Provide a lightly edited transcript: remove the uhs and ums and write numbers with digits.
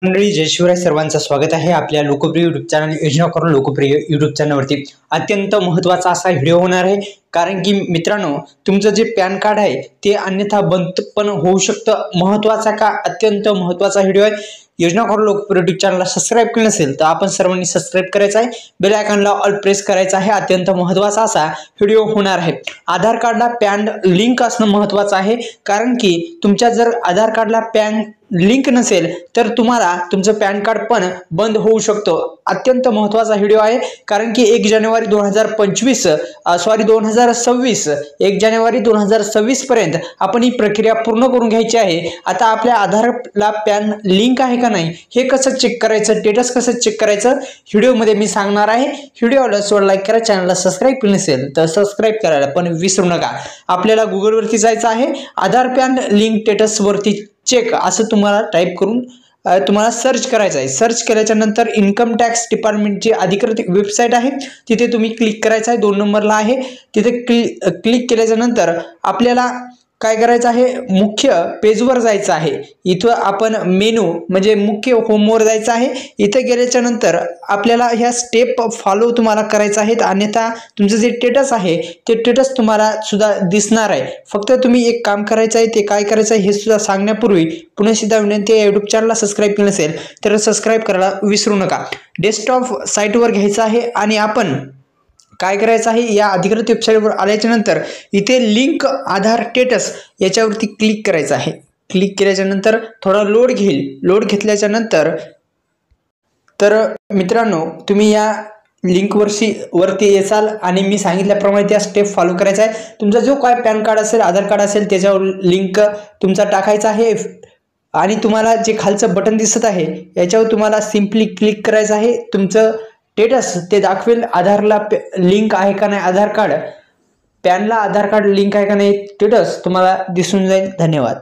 मंडळी जय शिवराय सर्वांचं स्वागत आहे आपल्या लोकप्रिय युट्यूब चॅनल योजना करून लोकप्रिय युट्यूब चॅनलवरती। अत्यंत महत्त्वाचा असा व्हिडिओ होणार आहे, कारण की मित्रांनो तुमचं जे पॅन कार्ड आहे ते अन्यथा बंद पण होऊ शकतं। महत्त्वाचा का अत्यंत महत्त्वाचा व्हिडिओ आहे। योजना करून लोकप्रिय युट्यूब चॅनलला सबस्क्राइब केलं नसेल तर आपण सर्वांनी सबस्क्राइब करायचं आहे, बेल आयकॉनला ऑल प्रेस करायचं आहे। अत्यंत महत्त्वाचा असा व्हिडिओ होणार आहे। आधार कार्डला पॅन लिंक असणं महत्त्वाचं आहे, कारण की तुमच्या जर आधार कार्डला पॅन लिंक नसेल तर तुम्हाला तुमचं पॅन कार्ड पण बंद होऊ शकतो। अत्यंत महत्त्वाचा व्हिडिओ आहे, कारण की 1 जानेवारी 2026 1 जानेवारी 2026 पर्यंत आपण ही प्रक्रिया पूर्ण करून घ्यायची आहे। आता आपल्या आधारला पॅन लिंक आहे का नाही हे कसं चेक करायचं, स्टेटस कसं चेक करायचं व्हिडिओमध्ये मी सांगणार आहे। व्हिडिओला सोड लाईक करा, चॅनलला सबस्क्राइब केलं नसेल तर सबस्क्राइब करायला पण विसरू नका। आपल्याला गुगल वरती जायचं आहे, आधार पॅन लिंक स्टेटस वरती चेक असं तुम्हाला टाइप करून तुम्हाला सर्च करायचं आहे। सर्च केल्याच्या नंतर इन्कम टॅक्स डिपार्टमेंटची अधिकृत वेबसाईट आहे, तिथे तुम्ही क्लिक करायचं आहे। 2 नंबरला आहे तिथे क्लिक केल्याच्या नंतर आपल्याला काय करायचं आहे, मुख्य पेजवर जायचं आहे। इथं आपण मेनू म्हणजे मुख्य होमवर जायचं आहे। इथे गेल्याच्या नंतर आपल्याला ह्या स्टेप फॉलो तुम्हाला करायचं आहेत, अन्यथा तुमचं जे स्टेटस आहे ते स्टेटस तुम्हाला सुद्धा दिसणार आहे। फक्त तुम्ही एक काम करायचं आहे, ते काय करायचं आहे हे सुद्धा सांगण्यापूर्वी पुन्हा एकदा विनंती आहे, YouTube चॅनलला सबस्क्राइब केलं नसेल तर सबस्क्राइब करायला विसरू नका। डेस्कटॉप साईटवर घ्यायचं आहे आणि आपण काय करायचं आहे, या अधिकृत वेबसाईटवर आल्याच्या नंतर इथे लिंक आधार स्टेटस याच्यावरती क्लिक करायचं आहे। क्लिक केल्याच्या नंतर थोडा लोड घेईल। लोड घेतल्याच्या नंतर तर मित्रांनो तुम्ही या लिंक वरती येसाल आणि मी सांगितल्याप्रमाणे त्या स्टेप फॉलो करायचा आहे। तुमचा जो काय पॅन कार्ड असेल, आधार कार्ड असेल त्याच्यावर लिंक तुमचा टाकायचा आहे आणि तुम्हाला जे खालचं बटन दिसत आहे याच्यावर तुम्हाला सिंपली क्लिक करायचं आहे। तुमचं स्टेटस ते दाखवेल, आधारला लिंक आहे का नाही, आधार कार्ड पॅनला आधार कार्ड लिंक आहे का नाही स्टेटस तुम्हाला दिसून जाईल। धन्यवाद।